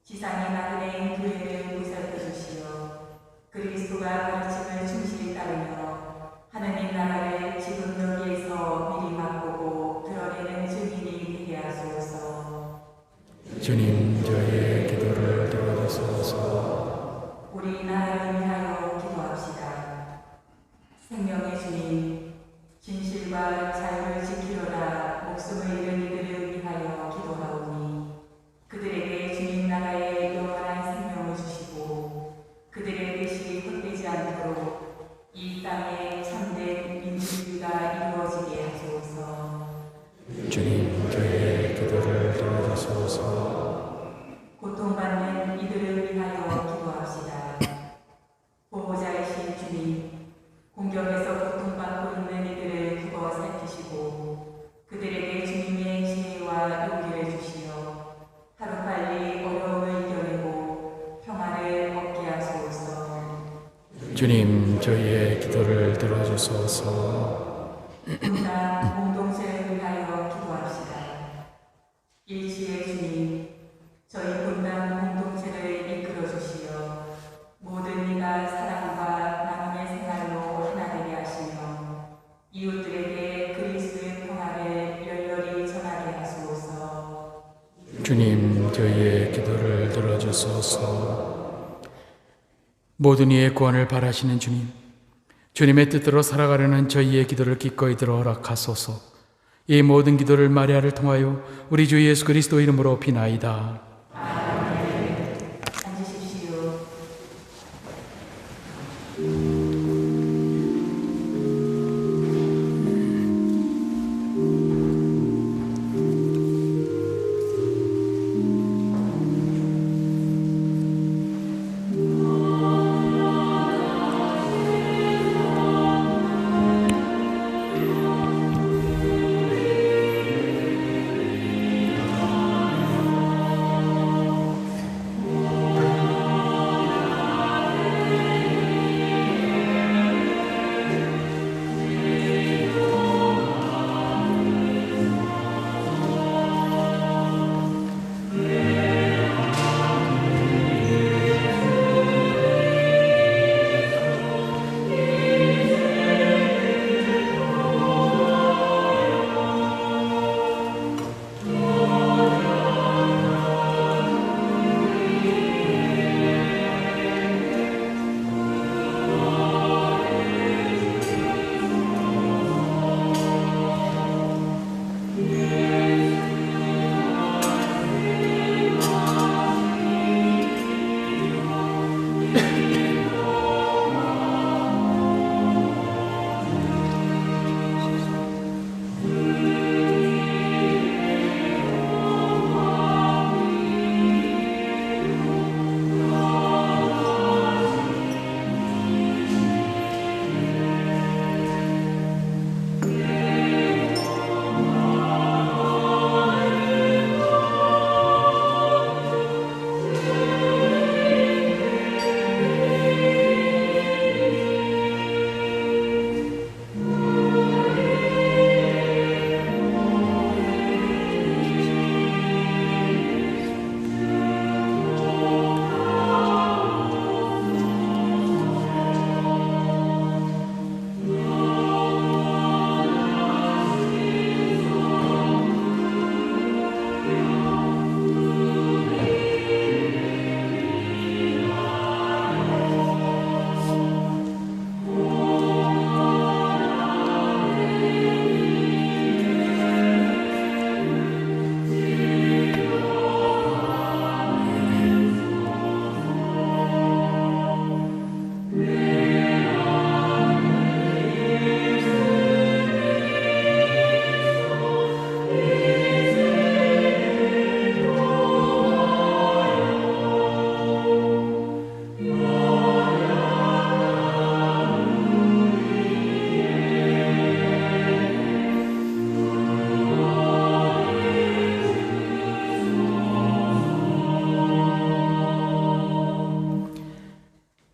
[SPEAKER 1] 지상의 나그네인 교회를 보살펴 주시어 그리스도가 가르침을 충실히 따르며 하나님 나라를 지금 여기에서 미리 맛보고 드러내는 증인이 되게
[SPEAKER 2] 주님 저희의 기도를 들어주소서.
[SPEAKER 1] 우리 나라를 위하여 기도합시다. 생명의 주님, 진실과 자유를 지키려다 목숨을 잃은 이들을 위하여 기도하오니 그들에게 주님 나라의 영원한 생명을 주시고 그들의 뜻이 헛되지 않도록 이 땅에 참된 민주주의가 이루어지게 하소서.
[SPEAKER 2] 주님 저희의 기도를 들어주소서.
[SPEAKER 1] 고통받는 이들을 위하여 기도합시다. 보호자이신 주님, 공격에서 고통받고 있는 이들을 두고 살피시고 그들에게 주님의 지혜와 용기를 주시어 하루빨리 어려움을 이겨내고 평화를 얻게 하소서.
[SPEAKER 2] 주님 저희의 기도를 들어주소서.
[SPEAKER 1] 분당 공동체를 위하여 기도합시다. 일치의 주님, 저희 분당 공동체를 이끌어 주시어 모든 이가 사랑과 나눔의 생활로 하나 되게 하시며 이웃들에게 그리스도의 평화를 열렬히 전하게 하소서.
[SPEAKER 2] 주님 저희의 기도를 들어주소서. 모든 이의 구원을 바라시는 주님, 주님의 뜻대로 살아가려는 저희의 기도를 기꺼이 들어 허락하소서. 이 모든 기도를 마리아를 통하여 우리 주 예수 그리스도 이름으로 비나이다.
[SPEAKER 1] 앉으십시오.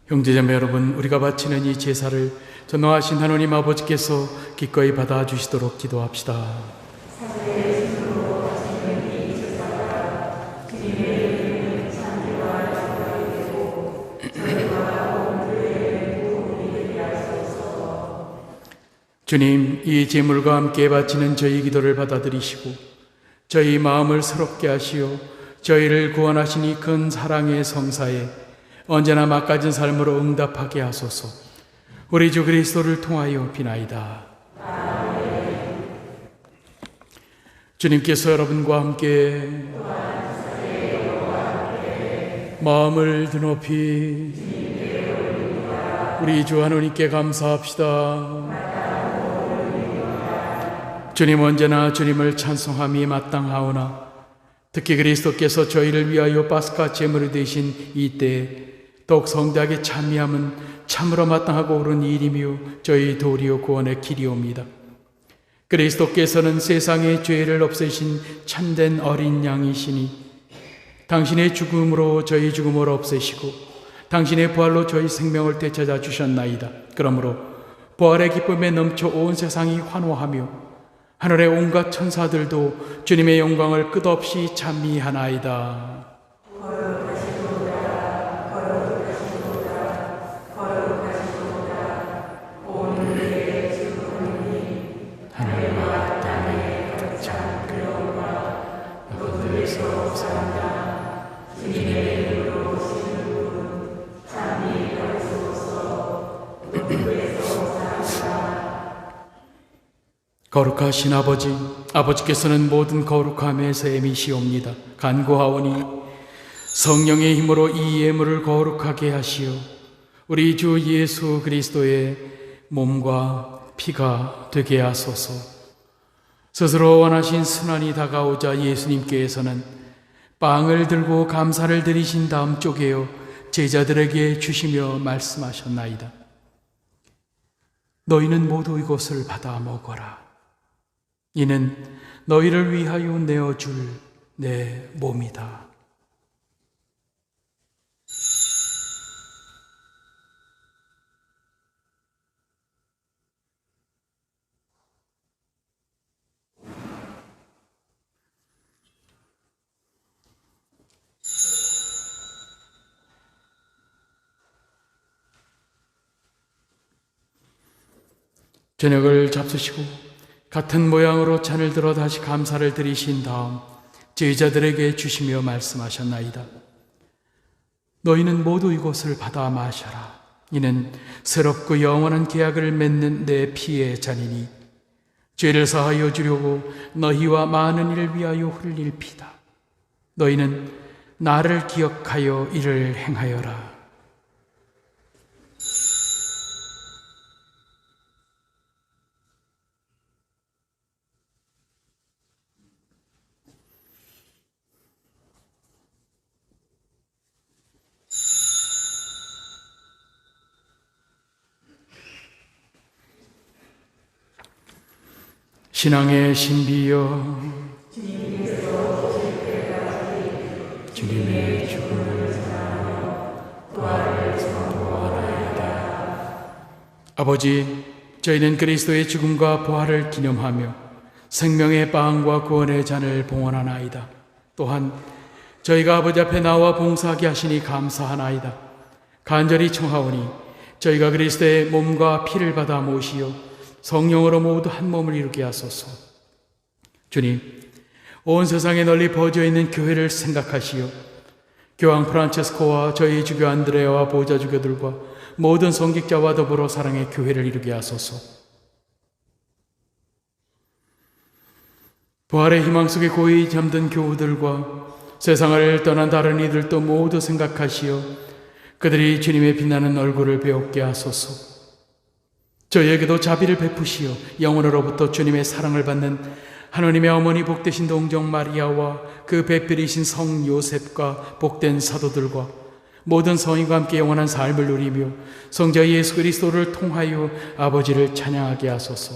[SPEAKER 2] 형제자매 여러분, 우리가 바치는 이 제사를 전능하신 하나님 아버지께서 기꺼이 받아주시도록 기도합시다. 주님, 이 제물과 함께 바치는 저희 기도를 받아들이시고 저희 마음을 새롭게 하시어 저희를 구원하신 이 큰 사랑의 성사에 언제나 막가진 삶으로 응답하게 하소서. 우리 주 그리스도를 통하여 비나이다. 주님께서 여러분과 함께 마음을 드높이 우리 주 하나님께 감사합시다. 주님, 언제나 주님을 찬송함이 마땅하오나 특히 그리스도께서 저희를 위하여 파스카 제물이 되신 이때에 더욱 성대하게 찬미함은 참으로 마땅하고 옳은 일이며 저희 도리어 구원의 길이옵니다. 그리스도께서는 세상의 죄를 없애신 참된 어린 양이시니 당신의 죽음으로 저희 죽음을 없애시고 당신의 부활로 저희 생명을 되찾아 주셨나이다. 그러므로 부활의 기쁨에 넘쳐 온 세상이 환호하며 하늘의 온갖 천사들도 주님의 영광을 끝없이 찬미하나이다. 하늘과 땅에 가득 찬 그 영광 나군들에서 산다. 주님의 이름으로 오시는 분 찬미하소서. 누구에서 산다. 거룩하신 아버지, 아버지께서는 모든 거룩함의 셈이시옵니다. 간구하오니 성령의 힘으로 이 예물을 거룩하게 하시어 우리 주 예수 그리스도의 몸과 피가 되게 하소서. 스스로 원하신 순환이 다가오자 예수님께서는 빵을 들고 감사를 드리신 다음 쪼개어 제자들에게 주시며 말씀하셨나이다. 너희는 모두 이것을 받아 먹어라. 이는 너희를 위하여 내어줄 내 몸이다. 저녁을 잡수시고 같은 모양으로 잔을 들어 다시 감사를 드리신 다음 제자들에게 주시며 말씀하셨나이다. 너희는 모두 이것을 받아 마셔라. 이는 새롭고 영원한 계약을 맺는 내 피의 잔이니 죄를 사하여 주려고 너희와 많은 이를 위하여 흘릴 피다. 너희는 나를 기억하여 이를 행하여라. 신앙의 신비여, 주님의 죽음을 부활을 선포하나이다. 아버지, 저희는 그리스도의 죽음과 부활을 기념하며 생명의 빵과 구원의 잔을 봉헌하나이다. 또한 저희가 아버지 앞에 나와 봉사하게 하시니 감사하나이다. 간절히 청하오니 저희가 그리스도의 몸과 피를 받아 모시어 성령으로 모두 한 몸을 이루게 하소서. 주님, 온 세상에 널리 퍼져 있는 교회를 생각하시어 교황 프란체스코와 저희 주교 안드레아와 보좌 주교들과 모든 성직자와 더불어 사랑의 교회를 이루게 하소서. 부활의 희망 속에 고이 잠든 교우들과 세상을 떠난 다른 이들도 모두 생각하시어 그들이 주님의 빛나는 얼굴을 배우게 하소서. 저희에게도 자비를 베푸시어 영원으로부터 주님의 사랑을 받는 하나님의 어머니 복되신 동정 마리아와 그 배필이신 성 요셉과 복된 사도들과 모든 성인과 함께 영원한 삶을 누리며 성자 예수 그리스도를 통하여 아버지를 찬양하게 하소서.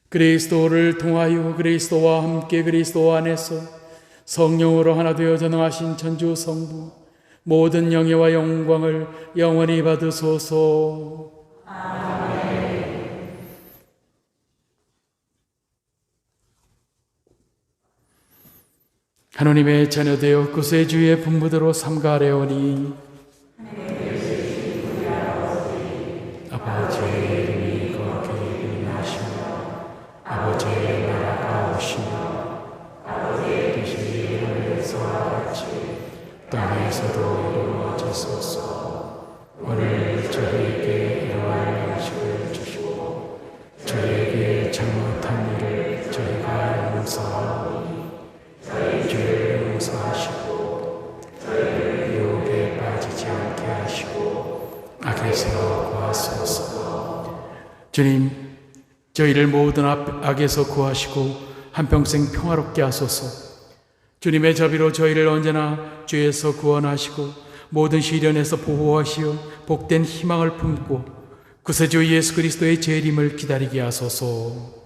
[SPEAKER 2] 그리스도를 통하여 그리스도와 함께 그리스도 안에서 성령으로 하나 되어 전능하신 천주 성부 모든 영예와 영광을 영원히 받으소서. 아멘. 하나님의 자녀되어 구세주의 분부대로 삼가래오니 아버지의 이름이 거룩히 빛나시며 아버지의 나라가 오시며 주님, 저희를 모든 악에서 구하시고 한평생 평화롭게 하소서. 주님의 자비로 저희를 언제나 죄에서 구원하시고 모든 시련에서 보호하시어 복된 희망을 품고 구세주 예수 그리스도의 재림을 기다리게 하소서.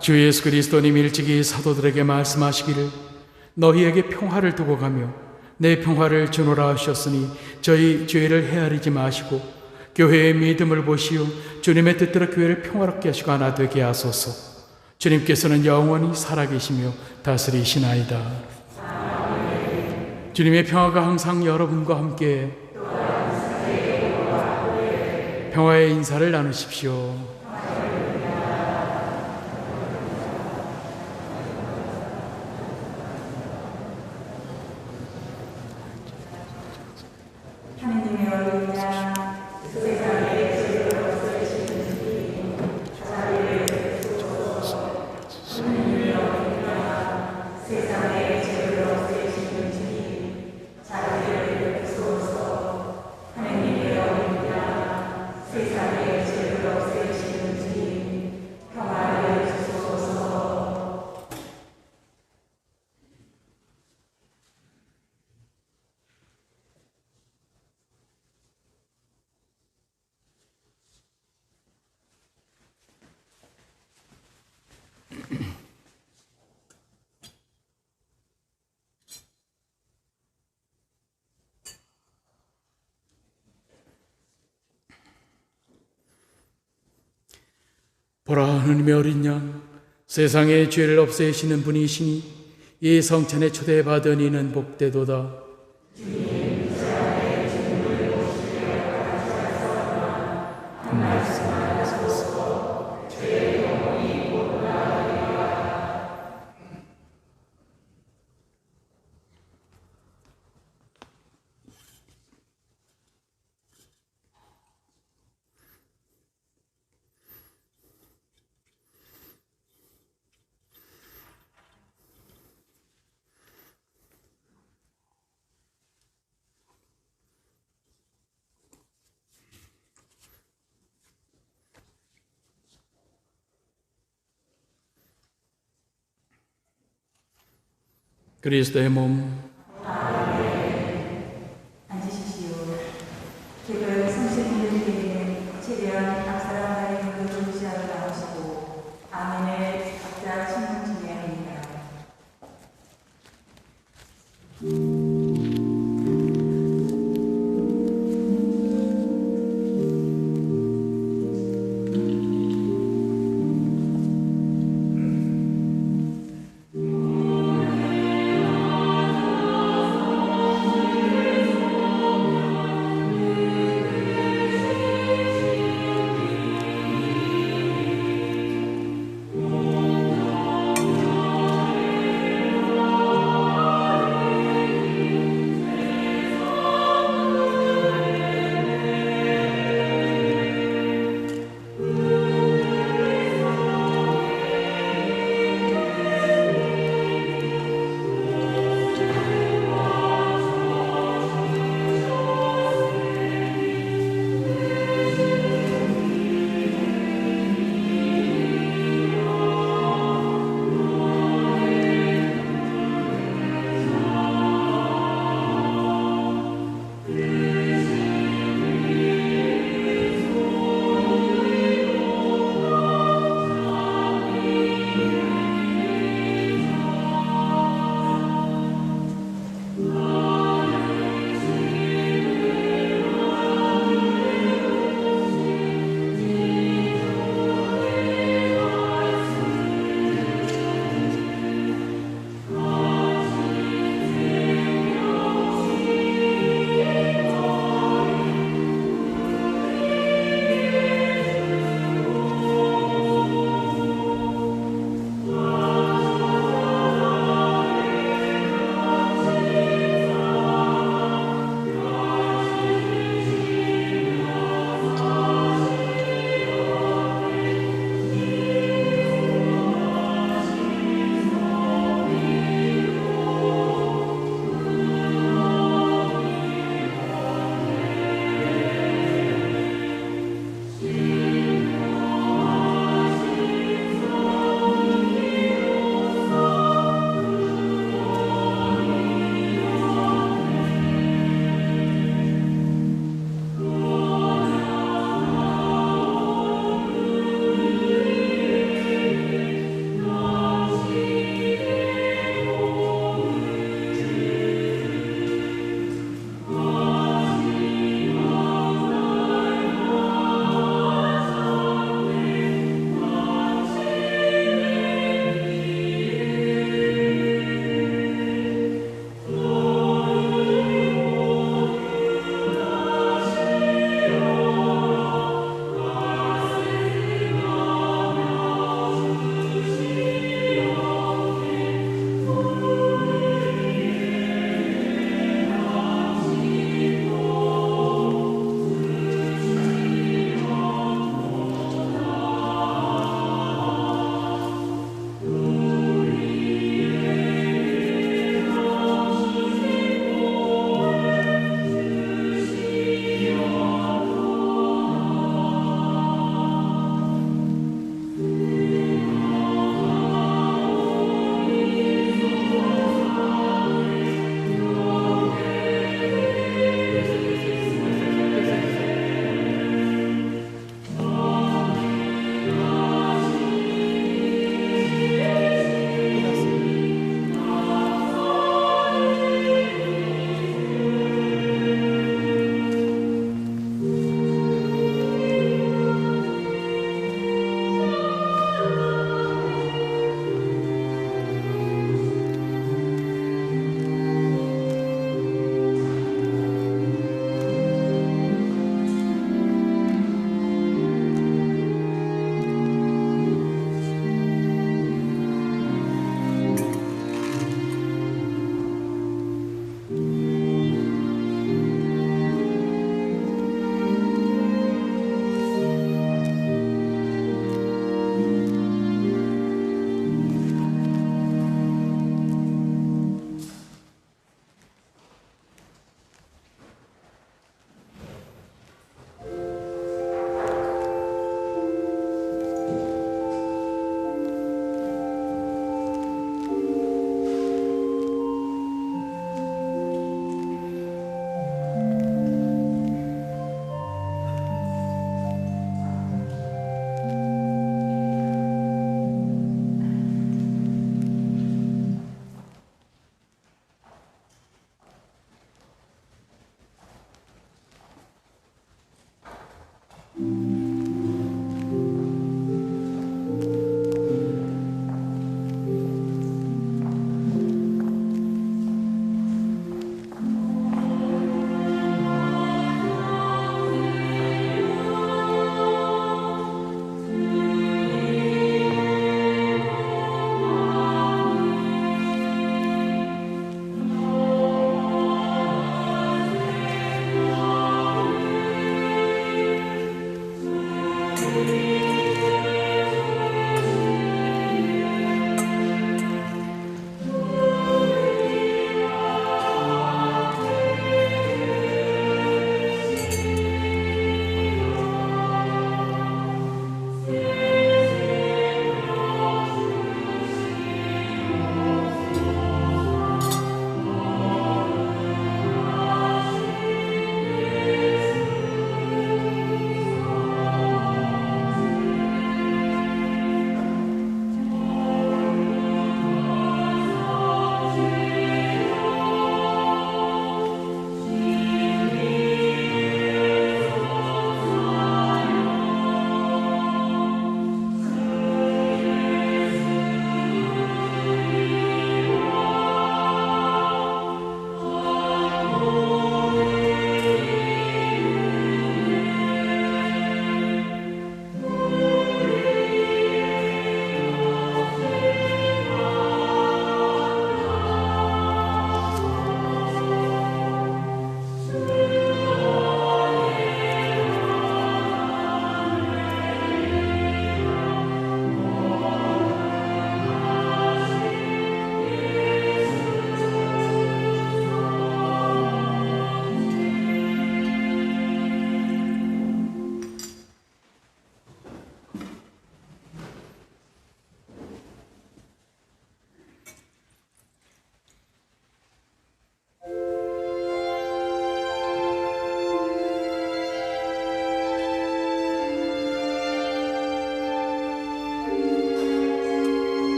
[SPEAKER 2] 주 예수 그리스도님 일찍이 사도들에게 말씀하시기를 너희에게 평화를 두고 가며 내 평화를 주노라 하셨으니 저희 죄를 헤아리지 마시고 교회의 믿음을 보시어 주님의 뜻대로 교회를 평화롭게 하시고 하나 되게 하소서. 주님께서는 영원히 살아계시며 다스리시나이다. 주님의 평화가 항상 여러분과 함께 평화의 인사를 나누십시오.
[SPEAKER 1] 하느님의 어린 양 세상의 죄를 없애시는 주님 자비를 베푸소서. 하느님의 어린 양 세상의 죄를 없애시는 주님 자비를 베푸소서. 하느님의 어린 양 세상의 죄를 없애시는 주님 평화를 주소서.
[SPEAKER 2] 보라, 하느님의 어린 양 세상의 죄를 없애시는 분이시니 이 성찬에 초대받은 이는 복되도다. 그리스도의 몸,
[SPEAKER 1] 앉으십시오. 개별 성신님들께는 최대한 앞사람 나의 물을 무시하러 나오시고 아멘을 각자 신문 중에 합니다.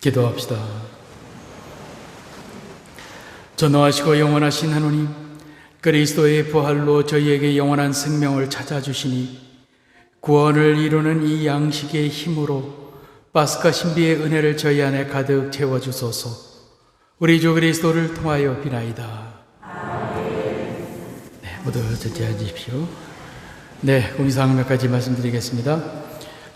[SPEAKER 2] 기도합시다. 전능하시고 영원하신 하나님, 그리스도의 부활로 저희에게 영원한 생명을 찾아주시니 구원을 이루는 이 양식의 힘으로 파스카 신비의 은혜를 저희 안에 가득 채워주소서. 우리 주 그리스도를 통하여 비나이다. 네, 모두 절제하십시오. 네, 공지사항 몇 가지 말씀드리겠습니다.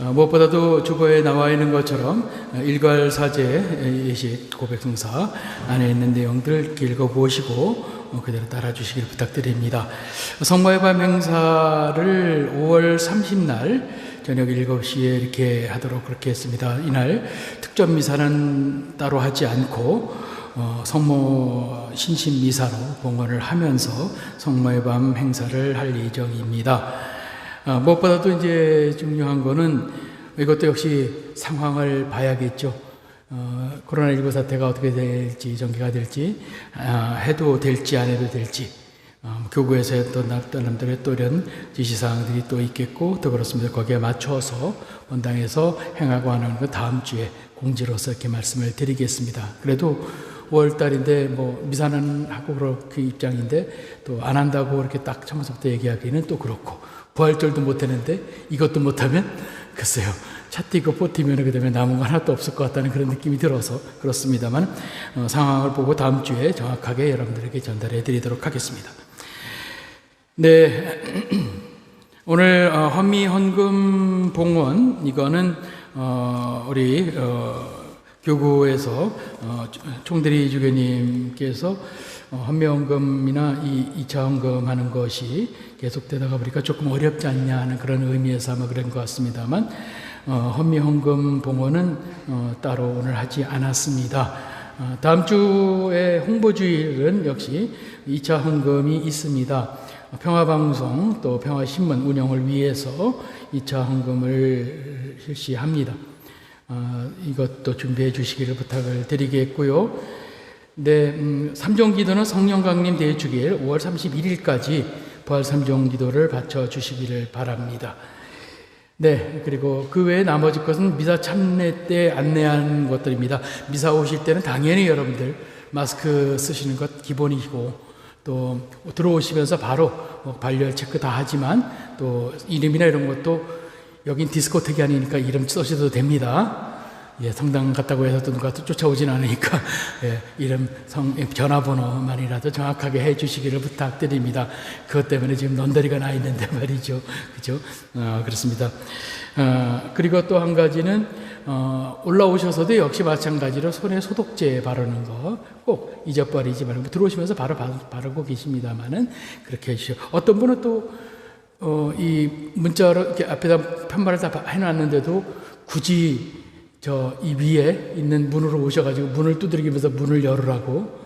[SPEAKER 2] 무엇보다도 주보에 나와 있는 것처럼 일괄사제 예식 고백성사 안에 있는 내용들 읽어보시고 그대로 따라주시길 부탁드립니다. 성모의 밤 행사를 5월 30날 저녁 7시에 이렇게 하도록 그렇게 했습니다. 이날 특전 미사는 따로 하지 않고 성모 신신 미사로 봉헌을 하면서 성모의 밤 행사를 할 예정입니다. 무엇보다도 이제 중요한 거는 이것도 역시 상황을 봐야겠죠. 코로나19 사태가 어떻게 될지, 전개가 될지, 해도 될지 안 해도 될지, 교구에서의 또 나름대로의 또 이런 지시사항들이 또 있겠고, 또 그렇습니다. 거기에 맞춰서 본당에서 행하고 안 하는 거 다음 주에 공지로서 이렇게 말씀을 드리겠습니다. 그래도 5월달인데 뭐 미사는 하고 그렇게 입장인데 또 안 한다고 이렇게 딱 처음부터 얘기하기는 또 그렇고, 부활절도 못 하는데 이것도 못하면 글쎄요, 차 띄고 버티면 그 다음에 남은 거 하나도 없을 것 같다는 그런 느낌이 들어서 그렇습니다만 상황을 보고 다음 주에 정확하게 여러분들에게 전달해 드리도록 하겠습니다. 네, 오늘 헌미 헌금 봉헌 이거는 우리 교구에서 총대리 주교님께서 헌미헌금이나 이 2차 헌금하는 것이 계속되다가 보니까 조금 어렵지 않냐 하는 그런 의미에서 아마 그런 것 같습니다만 헌미헌금 봉헌은 따로 오늘 하지 않았습니다. 다음 주에 홍보주일은 역시 2차 헌금이 있습니다. 평화방송 또 평화신문 운영을 위해서 2차 헌금을 실시합니다. 이것도 준비해 주시기를 부탁을 드리겠고요. 네, 삼종기도는 성령강림 대주일 5월 31일까지 부활 삼종기도를 바쳐 주시기를 바랍니다. 네, 그리고 그 외에 나머지 것은 미사 참례 때 안내한 것들입니다. 미사 오실 때는 당연히 여러분들 마스크 쓰시는 것 기본이고, 또 들어오시면서 바로 발열 체크 다 하지만 또 이름이나 이런 것도 여긴 디스코텍이 아니니까 이름 쓰셔도 됩니다. 예, 성당 갔다고 해서 또 누가 쫓아오진 않으니까 예, 이름, 전화번호만이라도 정확하게 해주시기를 부탁드립니다. 그것 때문에 지금 넌더리가 나 있는데 말이죠, 그죠? 그렇습니다. 그리고 또 한 가지는 올라오셔서도 역시 마찬가지로 손에 소독제 바르는 거 꼭 잊어버리지 말고 들어오시면서 바로 바르고 계십니다만은 그렇게 해주시오. 어떤 분은 또 이 문자로 이렇게 앞에다 편말을 다 해놨는데도 굳이 이 위에 있는 문으로 오셔가지고 문을 두드리면서 문을 열으라고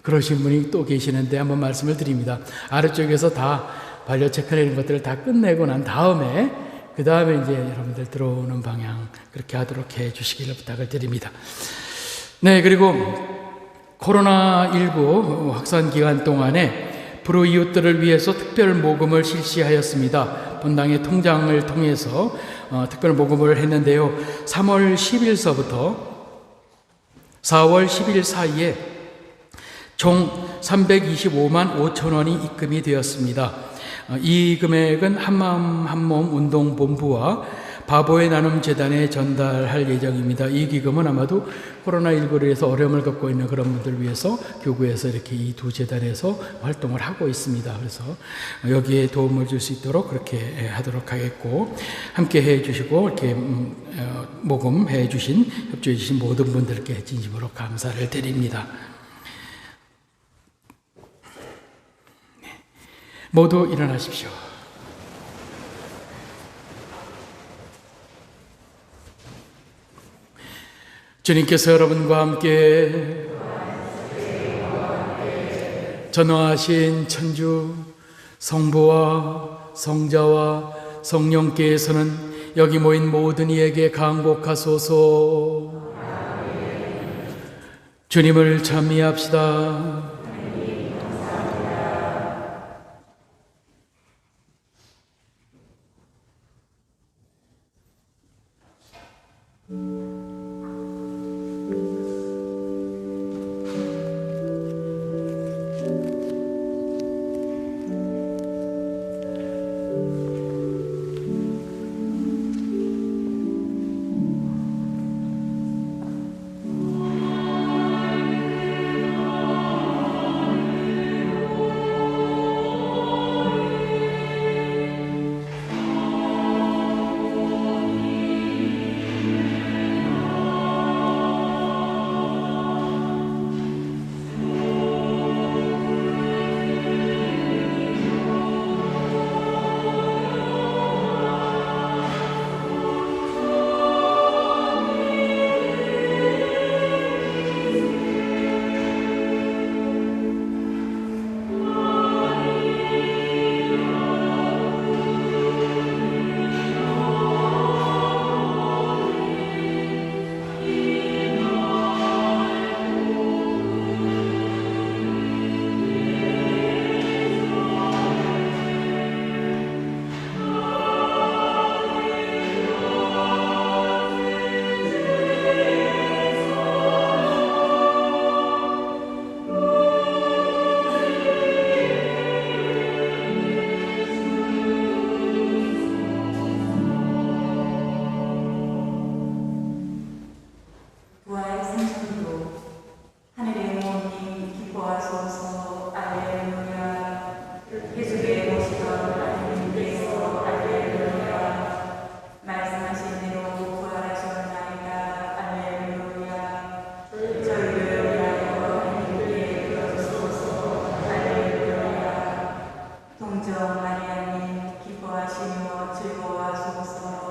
[SPEAKER 2] 그러신 분이 또 계시는데 한번 말씀을 드립니다. 아래쪽에서 다 반려 체크나 이런 것들을 다 끝내고 난 다음에 그 다음에 이제 여러분들 들어오는 방향 그렇게 하도록 해 주시기를 부탁을 드립니다. 네, 그리고 코로나19 확산 기간 동안에 불우이웃들을 위해서 특별 모금을 실시하였습니다. 본당의 통장을 통해서 특별 모금을 했는데요. 3월 10일서부터 4월 10일 사이에 총 325만 5천 원이 입금이 되었습니다. 이 금액은 한마음 한몸 운동본부와 바보의 나눔 재단에 전달할 예정입니다. 이 기금은 아마도 코로나19로 해서 어려움을 겪고 있는 그런 분들 위해서 교구에서 이렇게 이 두 재단에서 활동을 하고 있습니다. 그래서 여기에 도움을 줄 수 있도록 그렇게 하도록 하겠고, 함께 해 주시고 이렇게 모금해 주신, 협조해 주신 모든 분들께 진심으로 감사를 드립니다. 모두 일어나십시오. 주님께서 여러분과 함께 전능하신 천주 성부와 성자와 성령께서는 여기 모인 모든 이에게 강복하소서. 주님을 찬미합시다.
[SPEAKER 1] 즐거워하소서.